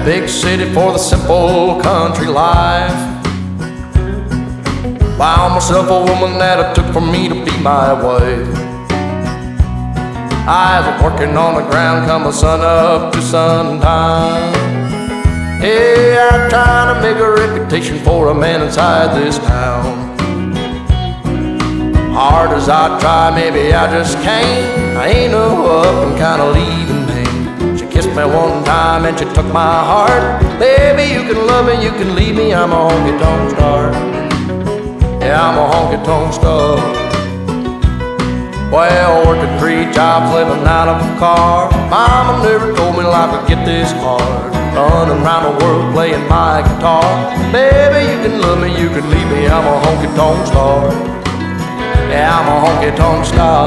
big city for the simple country life. Found myself a woman that it took for me to be my wife. I was working on the ground come the sun up to sundown. Yeah, I'm trying to make a reputation for a man inside this town. Hard as I try, maybe I just can't. I ain't no up and kinda leaving name. She kissed me one time and she took my heart. Baby, you can love me, you can leave me, I'm a honky-tonk star. Yeah, I'm a honky-tonk star. Well, working 3 jobs, living out of a car. Mama never told me life would get this hard. Running around the world playing my guitar. Baby, you can love me, you can leave me, I'm a honky-tonk star. Yeah, I'm a honky-tonk star.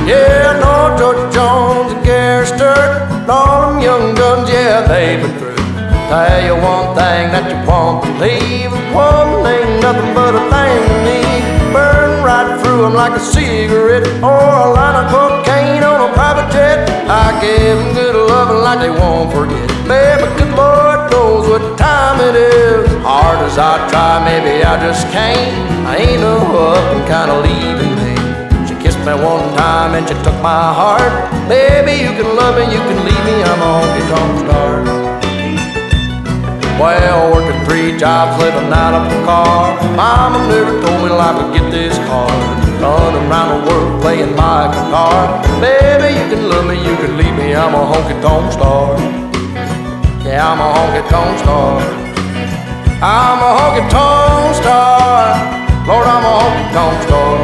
Yeah, I know George Jones and Gary Sturt, and all them young guns, yeah, they've been through. Tell you one thing that you won't believe. A woman ain't nothing but a thing to me. Burn right through them like a cigarette, or a line of cocaine on a private jet. I give them good loving like they won't forget. Baby, good Lord knows what time it is. Hard as I try, maybe I just can't. I ain't no up and kinda leaving me. She kissed me one time and she took my heart. Baby, you can love me, you can leave me, I'm a honky-tonk star. Well, working 3 jobs, living out of a car. Mama never told me life would get this hard. Running around the world playing my guitar. Baby, you can love me, you can leave me, I'm a honky-tonk star. Yeah, I'm a honky-tonk star. I'm a honky-tonk star. Lord, I'm a honky-tonk star.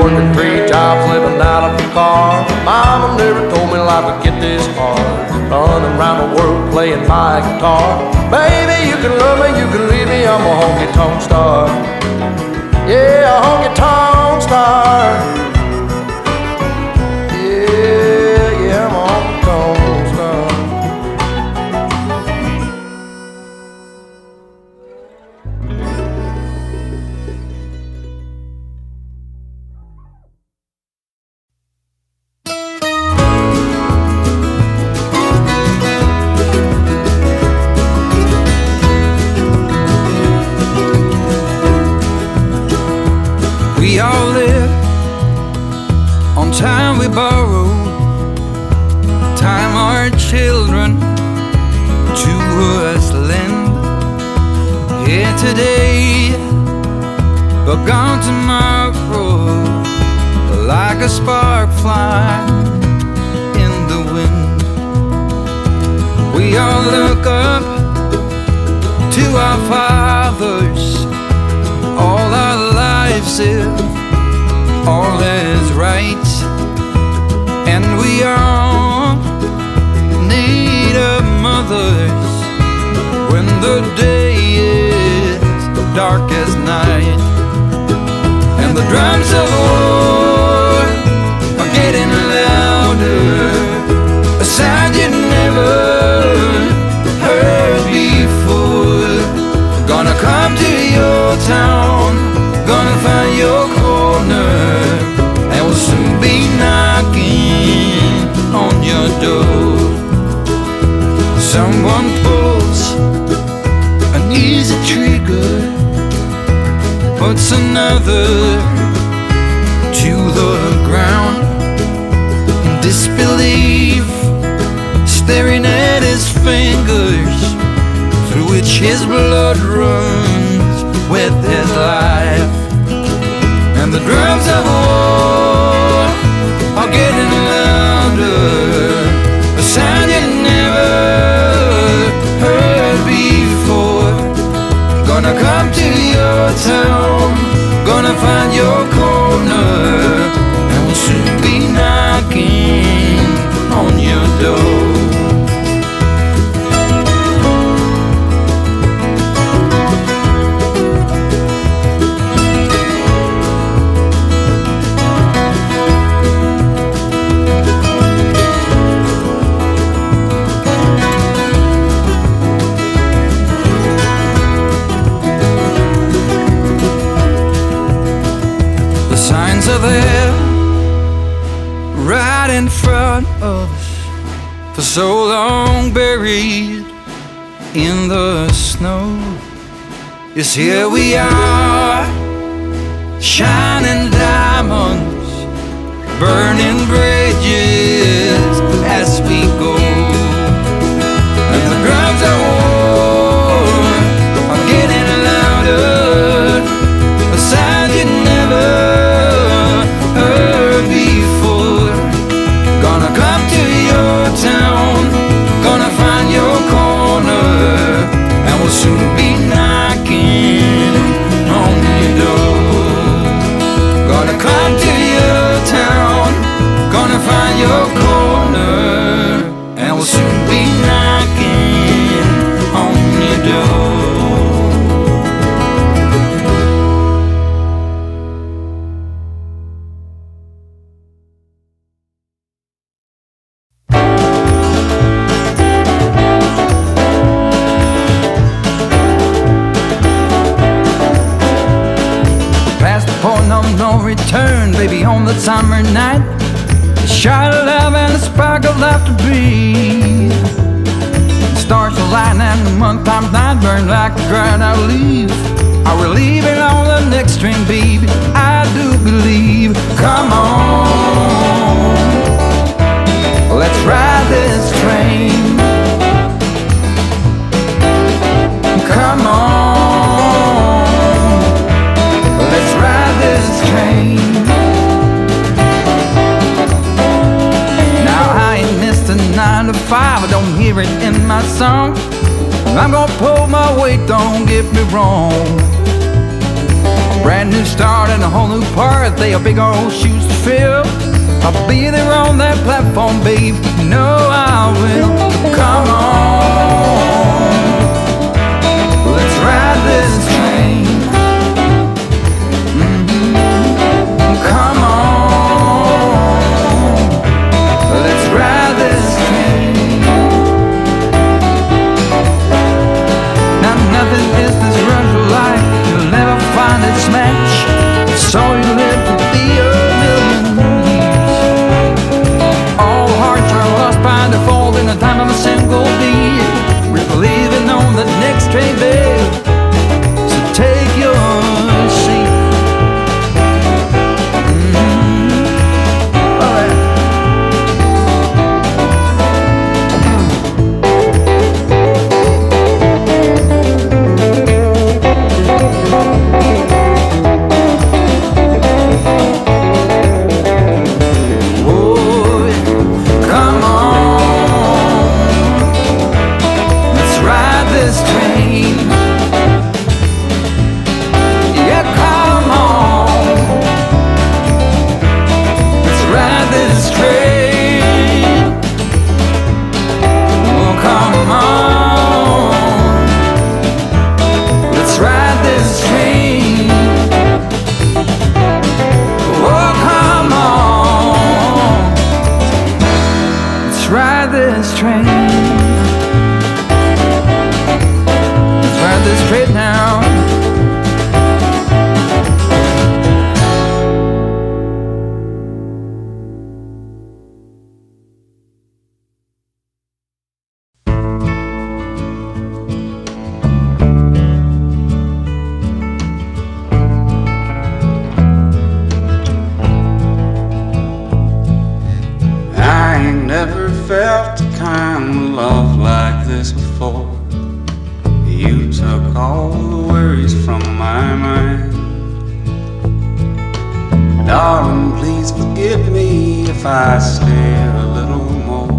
Working 3 jobs, living out of a car. Mama never told me life would get this hard. Running around the world playing my guitar. Baby, you can love me, you can leave me, I'm a honky-tonk star. Yeah, a honky-tonk star. Yeah, I'm a honky-tonk star. We all live on time we borrow, time our children to us lend. Here today, but gone tomorrow, like a spark flying in the wind. We all look up to our fathers, all our lives if all is right, and we all need our mothers when the day is dark as night. And the drums of war are getting louder, a sound you never heard before. Gonna come to your town, gonna find your corner, and we'll soon be knocking on your door. Someone pulls an easy trigger, puts another to the ground in disbelief, staring at his fingers through which his blood runs with his life. And the drums of war are getting louder, a sound you never heard before. Gonna come to your town, gonna find your corner, and we'll soon be knocking there, right in front of us, for so long buried in the snow. Yes, here we are, shining diamonds, burning bridges as we go. And the drums of war are getting louder, a sound you never heard before. Gonna come to your town, gonna find your corner, and we'll soon be knocking on your door. Gonna come to your town, gonna find your corner, and we'll soon be knocking on your door. Past the point of no return, baby, on the summer night, a shot of love and a spark of laughter breathe. Stars align and the month times night burn like a dried out leaf. Are we leaving on the next train, baby? I do believe. Come on, let's ride this train. Come on, let's ride this train. Now I ain't missed a 9 to 5, I don't hear it in my song. I'm gonna pull my weight, don't get me wrong. Brand new start and a whole new part, they are big old shoes to fill. I'll be there on that platform, babe, you know I will. Come on, let's ride this train. Come on, let's ride this train. Now nothing is this rush of life, you'll never find its match. So you live to be a million years. All hearts are lost by default in the time of a single beat. We're leaving on the next train, babe, so take your seat. Felt a kind of love like this before. You took all the worries from my mind. Darling, please forgive me if I stare a little more.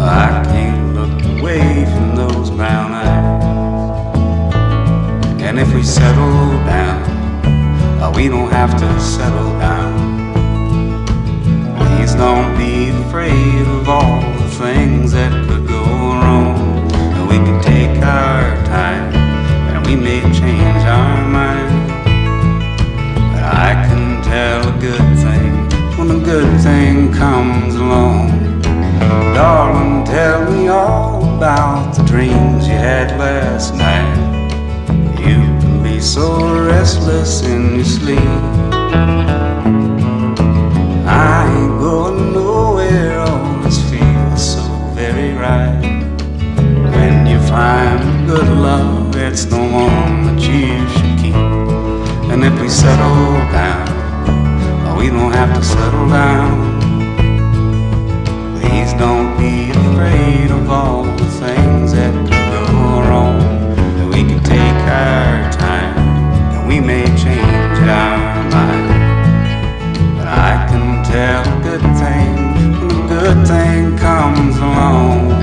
I can't look away from those brown eyes. And if we settle down, we don't have to settle down. Please don't be afraid of all the things that could go wrong. And we can take our time, and we may change our mind. But I can tell a good thing when a good thing comes along. Darling, tell me all about the dreams you had last night. You can be so restless in your sleep. good love, it's the one that you should keep. And if we settle down, we don't have to settle down. Please don't be afraid of all the things that could go wrong. That we can take our time, and we may change our mind. But I can tell a good thing when a good thing comes along.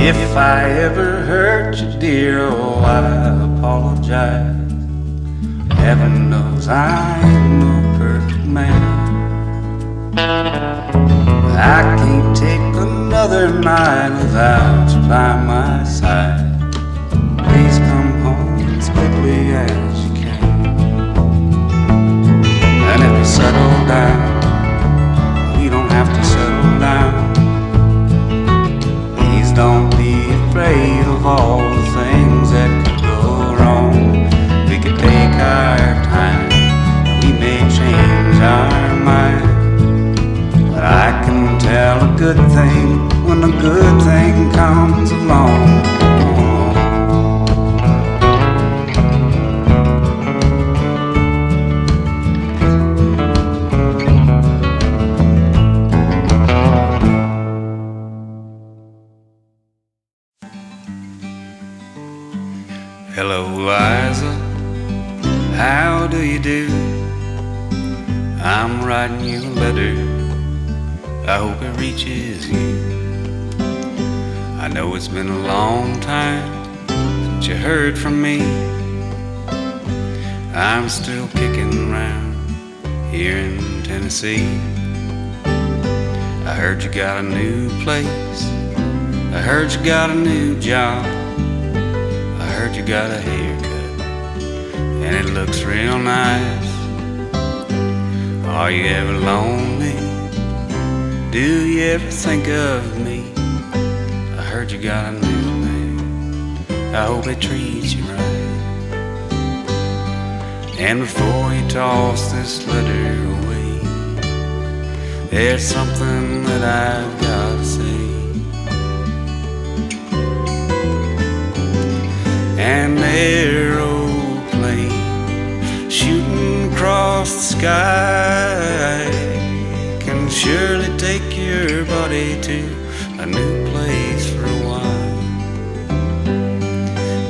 If I ever hurt you, dear, oh, I apologize. Heaven knows I ain't no perfect man. I can't take another night without you by my side. Please come home as quickly as you can. And if you settle down, we don't have to settle down. Don't be afraid of all the things that could go wrong. We could take our time, and we may change our mind. But I can tell a good thing when a good thing comes along. Hello, Liza, how do you do? I'm writing you a letter, I hope it reaches you. I know it's been a long time since you heard from me. I'm still kicking around here in Tennessee. I heard you got a new place, I heard you got a new job. I heard you got a haircut, and it looks real nice. Are you ever lonely? Do you ever think of me? I heard you got a new man, I hope it treats you right. And before you toss this letter away, there's something that I've got to say. An aeroplane shooting across the sky can surely take your body to a new place for a while.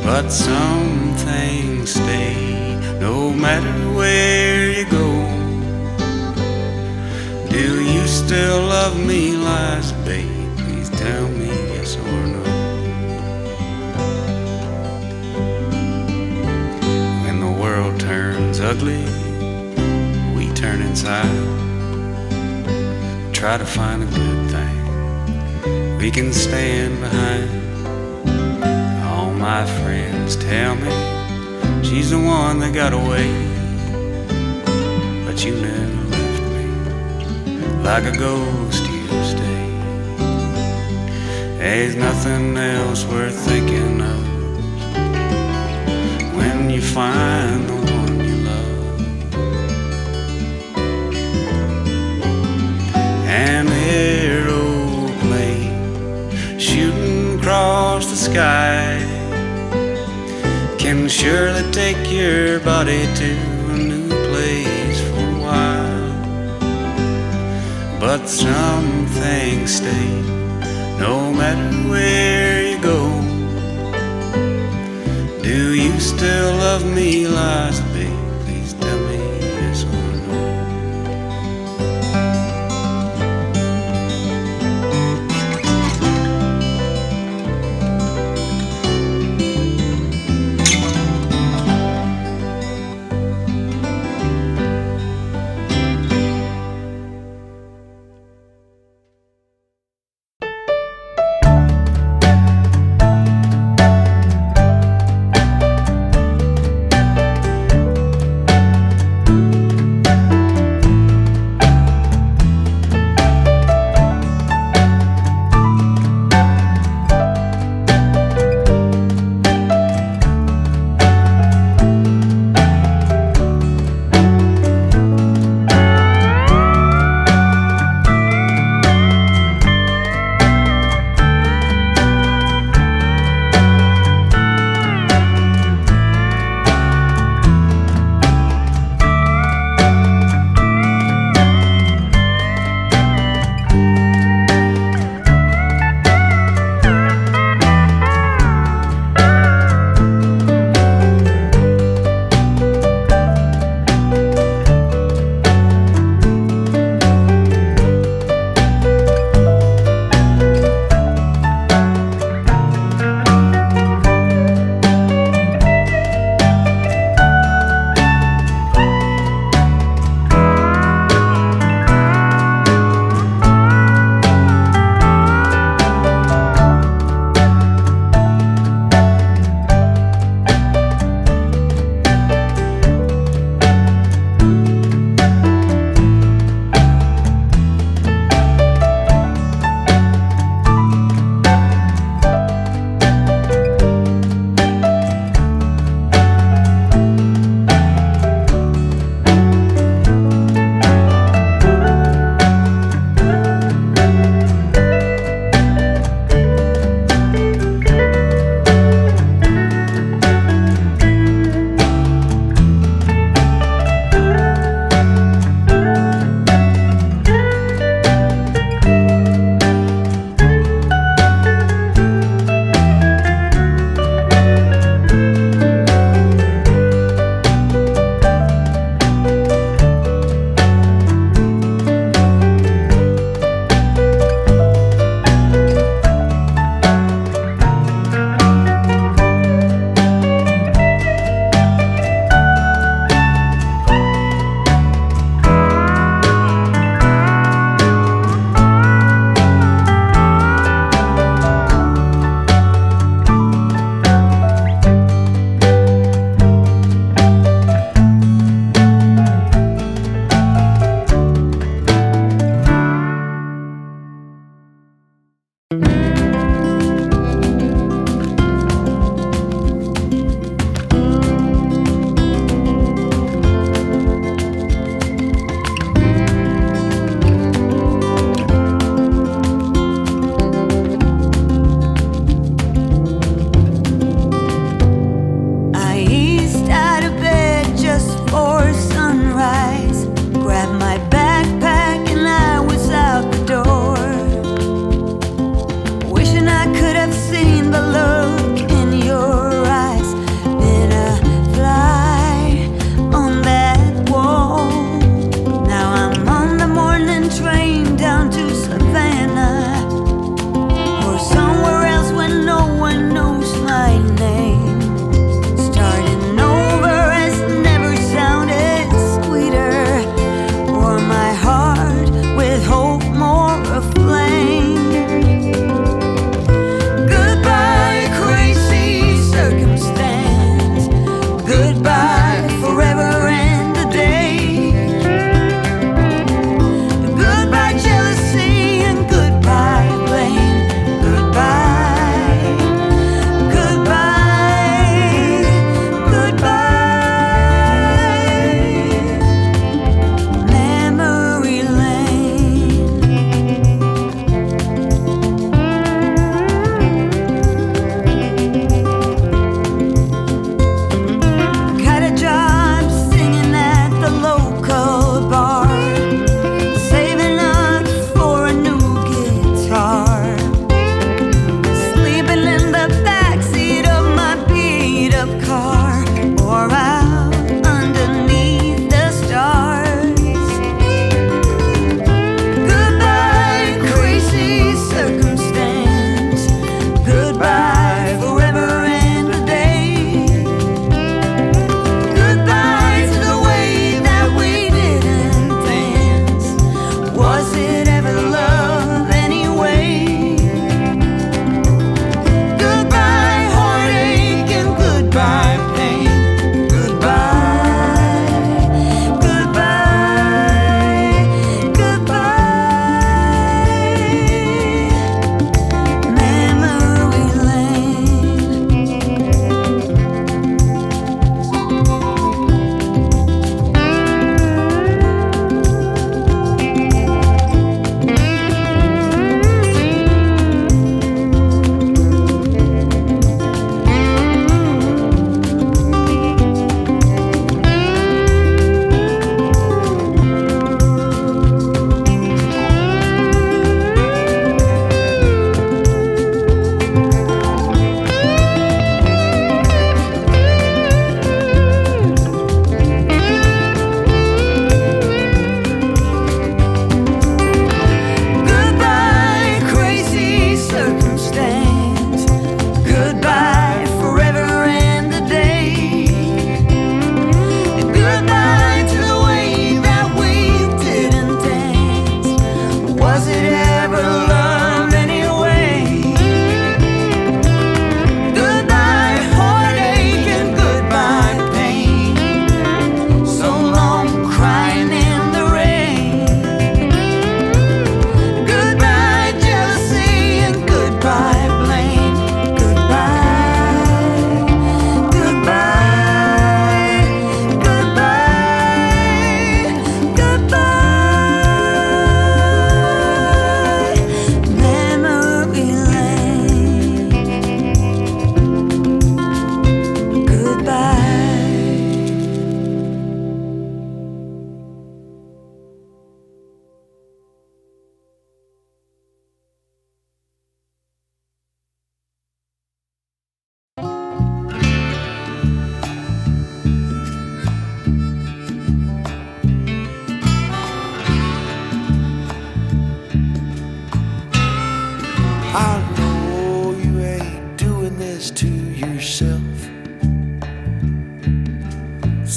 But some things stay no matter where you go. Do you still love me, Liza, babe? Please tell me yes or no. Turns ugly, we turn inside, try to find a good thing we can stand behind. All my friends tell me she's the one that got away, but you never left me like a ghost you stay. There's nothing else worth thinking of when you find the one you love. An aeroplane shooting across the sky can surely take your body to a new place for a while. But some things stay no matter where you go. Do you still love me, Liza, babe? Please tell me yes or no.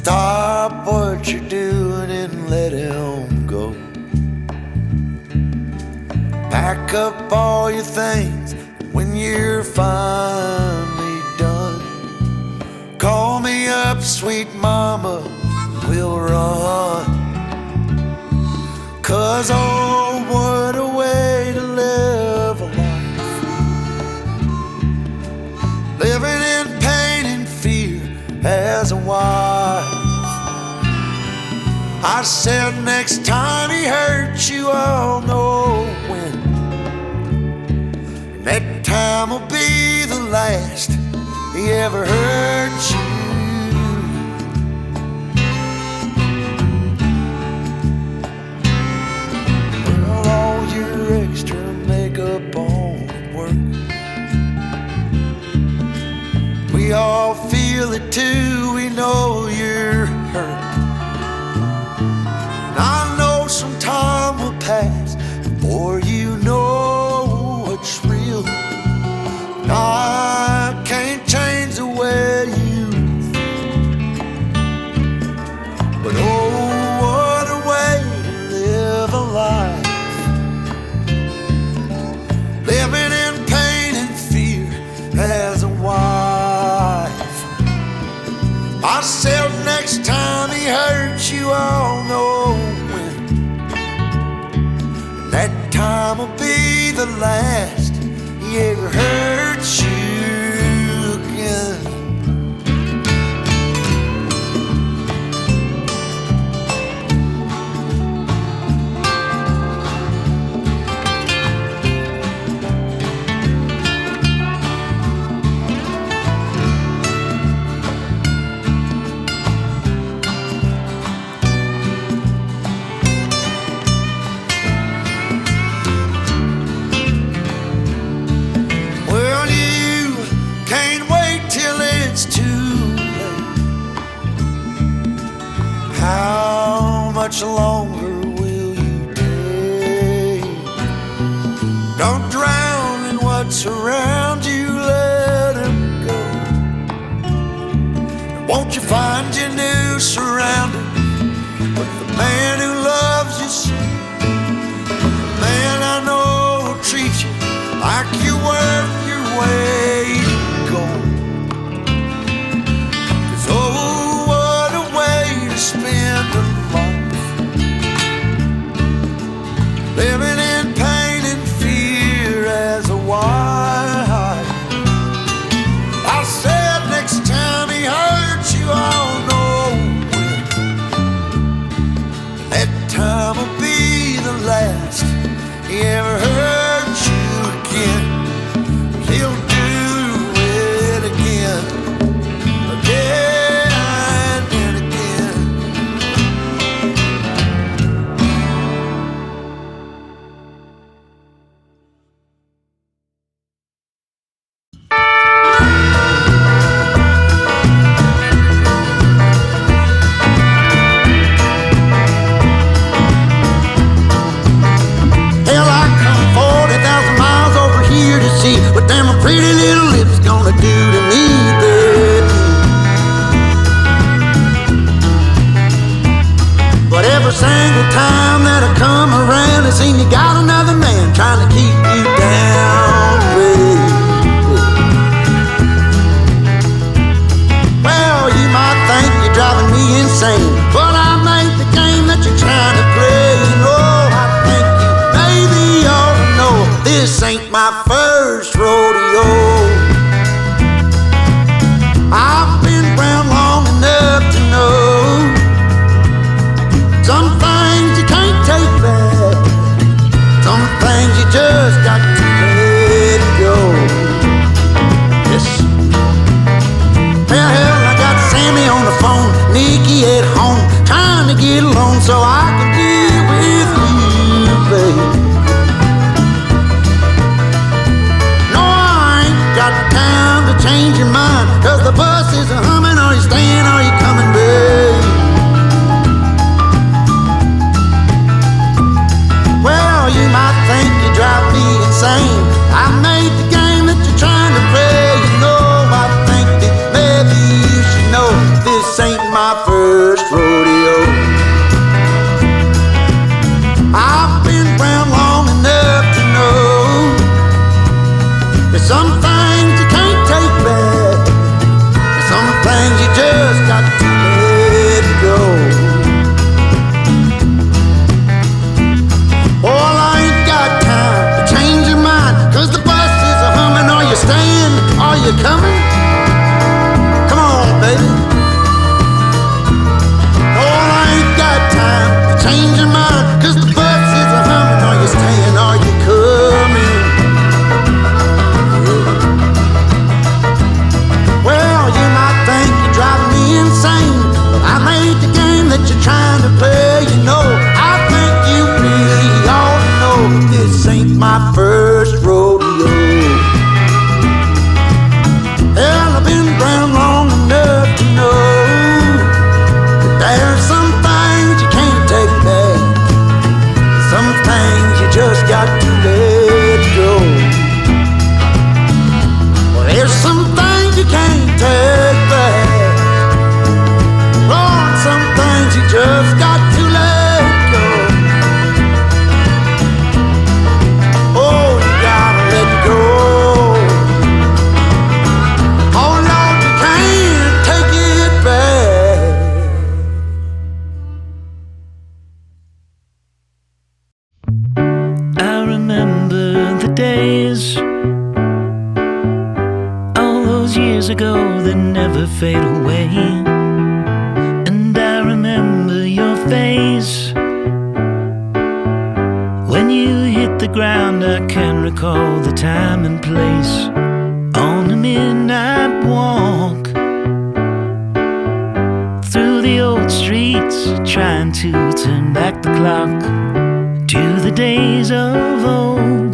Stop what you're doing and let him go. Pack up all your things when you're finally done. Call me up, sweet mama, we'll run. 'Cause oh, what a way to live a life, living in pain and fear as a wife. I said next time he hurts you, I'll know when. And that time will be the last he ever hurt you. Well, all your extra makeup on at work, we all feel it too, we know you're hurt. I know some time will pass before you know what's real. And I can't change the way you feel, but oh, what a way to live a life, living in pain and fear as a wife. I said next time he hurts you, I'll know when. And that time will be the last he ever hurts you again. How much longer will you take? Don't drown in what's around you, let him go. And won't you find your new surroundings with the man who loves you so, the man I know will treat you like you're worth your weight in gold. 'Cause oh, what a way to spend a life, living in pain and fear as a wife. I said next time he hurts you, I'll know when. That time will be the last he ever hurt you again. He'll do it again, again and again. Hell, I come 40,000 miles over here to see what them pretty little lips gonna do to me, baby. But every single time that I come around, I seen you got another man trying to keep you down, baby. Well, you might think you're driving me insane, but I made the game that you're trying to play. You know, I think you maybe ought to know this ain't my first rodeo. I've been around long enough to know some things you can't take back, this ain't my first rodeo. I've been around long enough to know there's some things you can't take back, there's some things you just got to let go. Well, I ain't got time to change your mind, 'cause the bus is a-humming. Are you staying? Are you coming? Come on, baby. Oh, I ain't got time to change your mind, 'cause the bus is a-humming. Are you staying? Are you coming? Well, you might think you're driving me insane, but I made the game that you're trying to play. You know, I think you really ought to know this ain't my first rodeo. Hell, I've been around long enough to know that there's some things you can't take back, some things you just got to let go. Well, there's some things you can't take back, Lord, some things you just got to let go. Oh, you gotta let go. Oh Lord, you can't take it back. I remember the days, all those years ago that never fade away. And I remember your face when you hit the ground. I can recall the time and place on a midnight walk through the old streets, trying to turn back the clock to the days of old,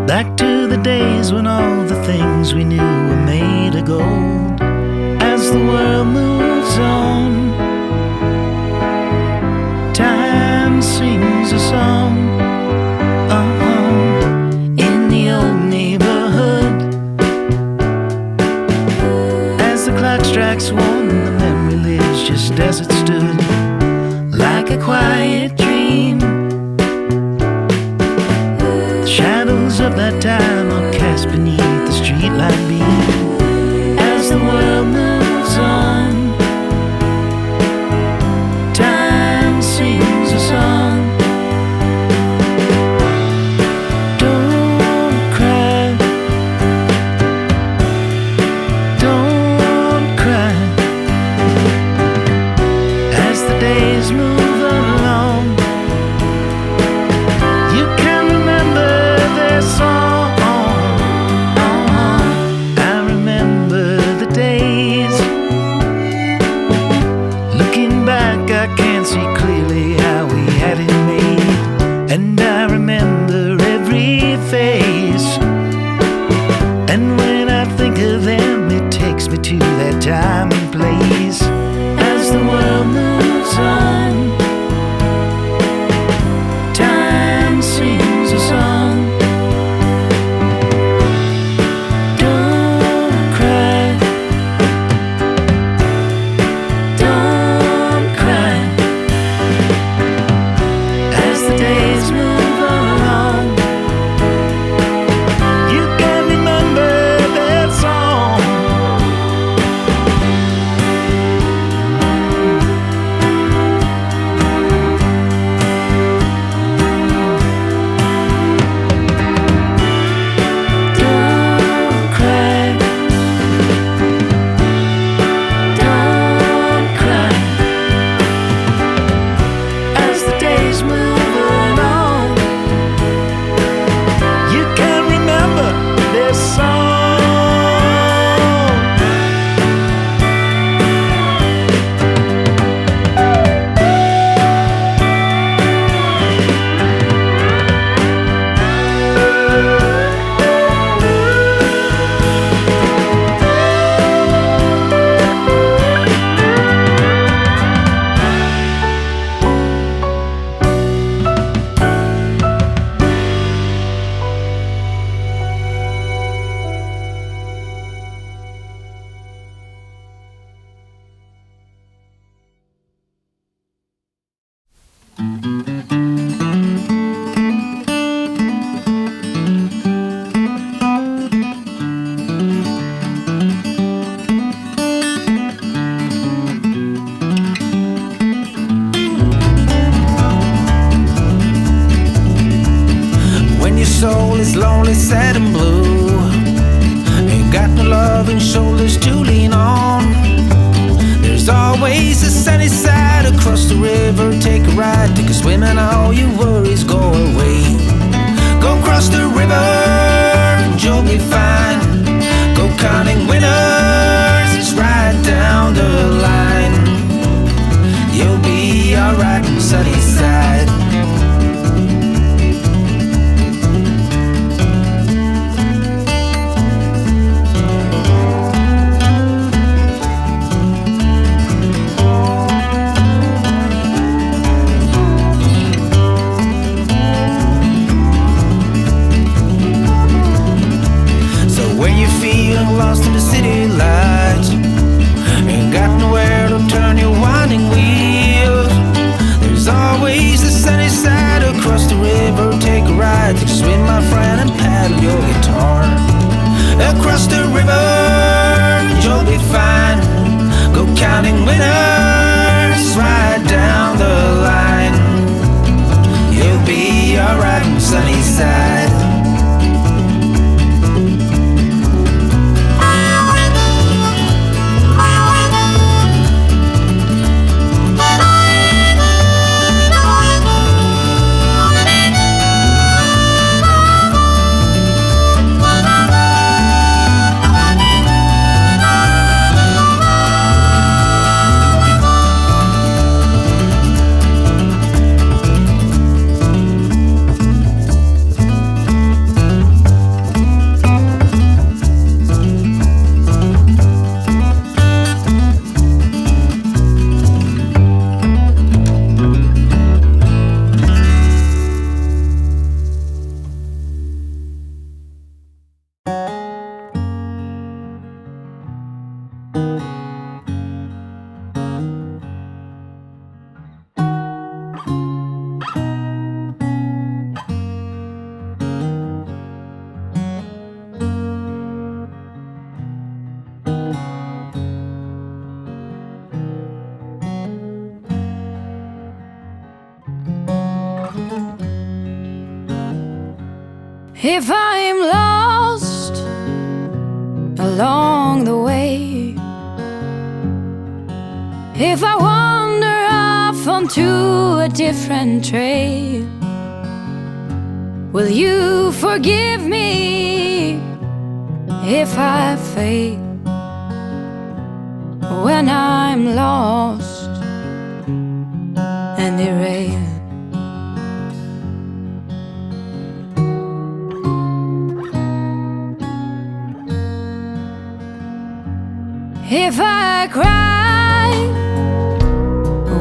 back to the days when all the things we knew were made of gold. As the world moves on, time sings a song. In the old neighborhood, as the clock strikes one, the memory lives just as it stood, like a quiet dream. The shadows of that time are cast beneath the streetlight beam. As the world moves on, time sings a song. Don't cry, don't cry. As the days move along, you can remember their song. I remember the days. Looking back, I can't see clearly how we had it made. And I remember every face. And when I think of them, it takes me to that time and place. As the world moves on, time sings a song. Don't cry, don't cry. As the days move along, you can remember that song. is lonely, sad and blue. Ain't got no loving shoulders to lean on. There's always a sunny side across the river. Take a ride, take a swim, and all your worries go away. Go cross the river and you'll be fine. Go counting winners, it's right down the line. You'll be alright on sunny side. Lost in the city lights, ain't got nowhere to turn your winding wheels. There's always the sunny side across the river. Take a ride, take a swim, my friend, and paddle your guitar. Across the river, you'll be fine. Go counting winners, right down the line. You'll be alright on sunny side. If I'm lost along the way, if I wander off onto a different trail, will you forgive me if I fail when I'm lost and derailed? If I cry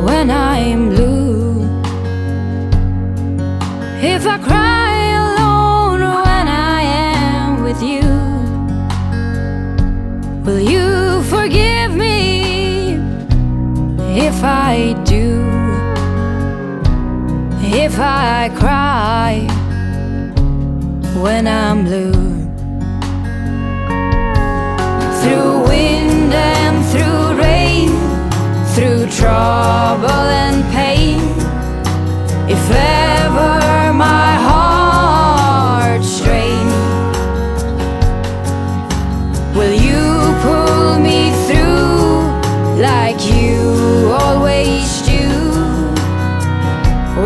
when I'm blue, if I cry alone when I am with you, will you forgive me if I do? If I cry when I'm blue, through wind and through rain, through trouble and pain, if ever my heart strains, will you pull me through like you always do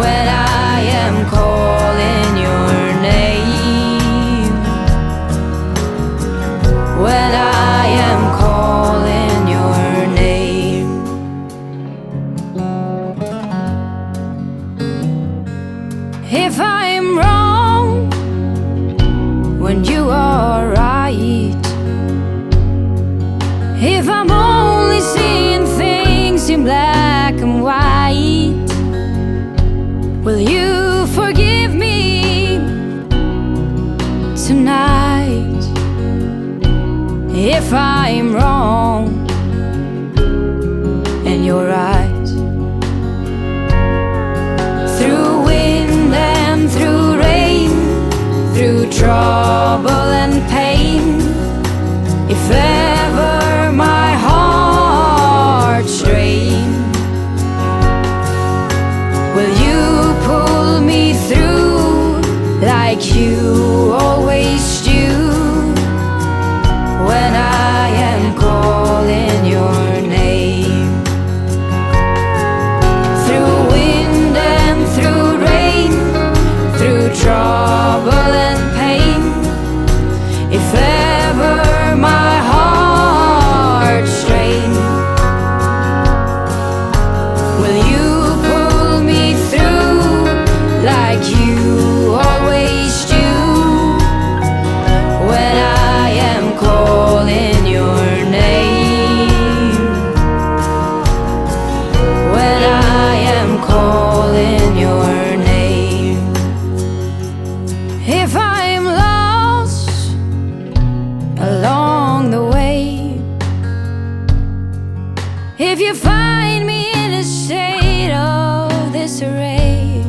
when I am calling your name, when I am calling your name? If I'm wrong when you are right, if I'm only seeing things If you find me in a state of disarray,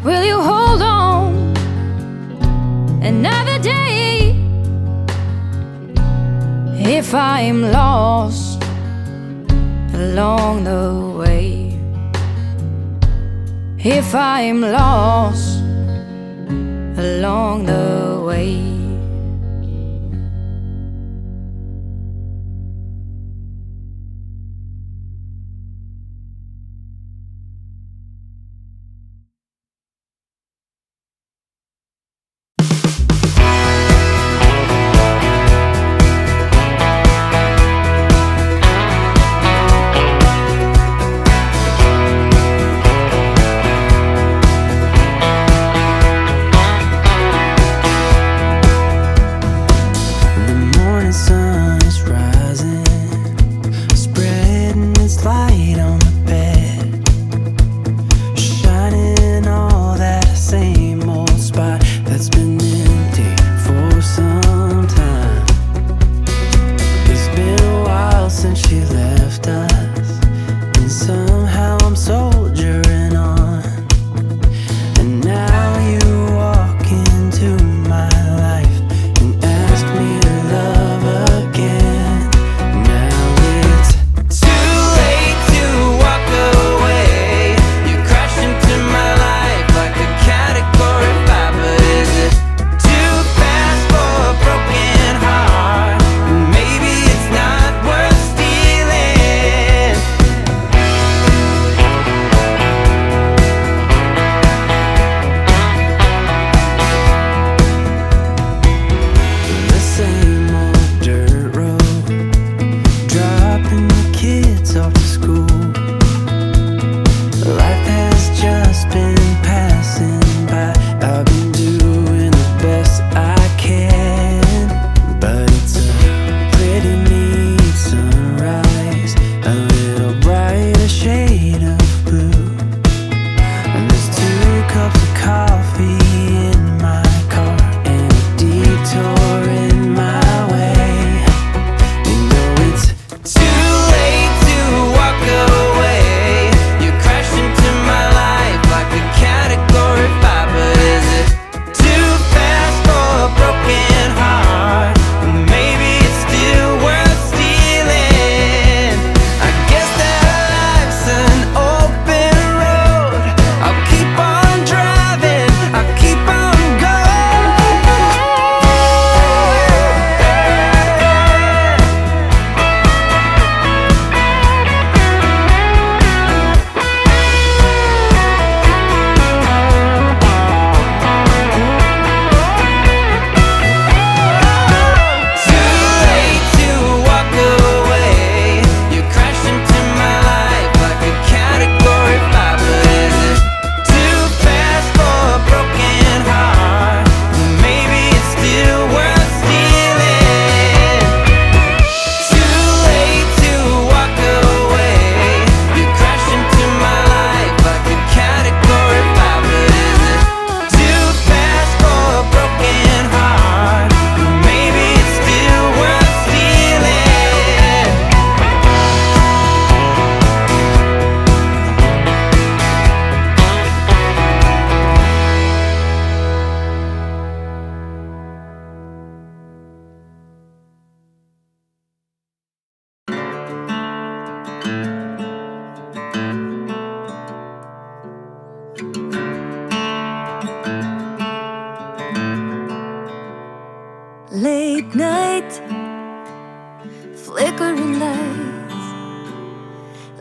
will you hold on another day? If I'm lost along the way, if I'm lost along the way. Late night, flickering lights,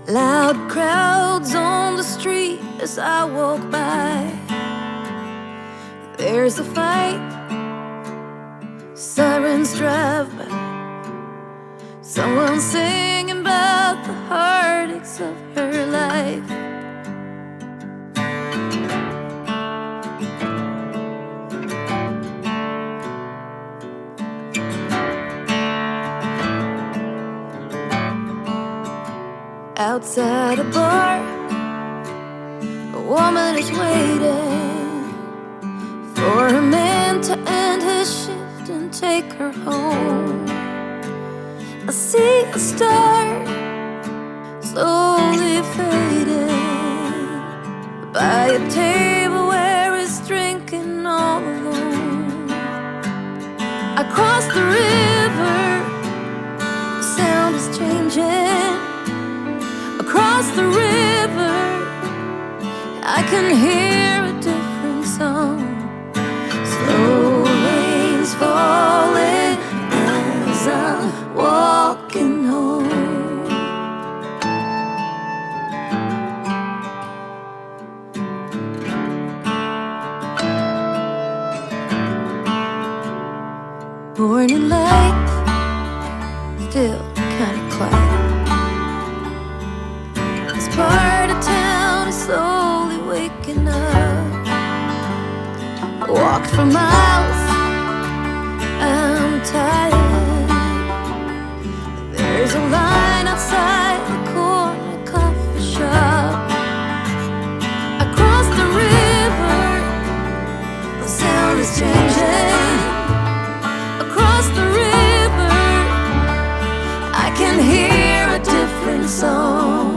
loud crowds on the street as I walk by. There's a fight, sirens drive by, someone singing about the heartaches of her life. Outside a bar, a woman is waiting for a man to end his shift and take her home. I see a star slowly fading by a table where he's drinking all alone. I cross the river, the sound is changing. Across the river, I can hear a different song. Slow rains falling as I'm walking home. Morning light, still kinda quiet. This part of town is slowly waking up. I walked for miles, I'm tired. There's a line outside the corner coffee shop. I crossed the river, the sound is changing. Across the river, I can hear a different song.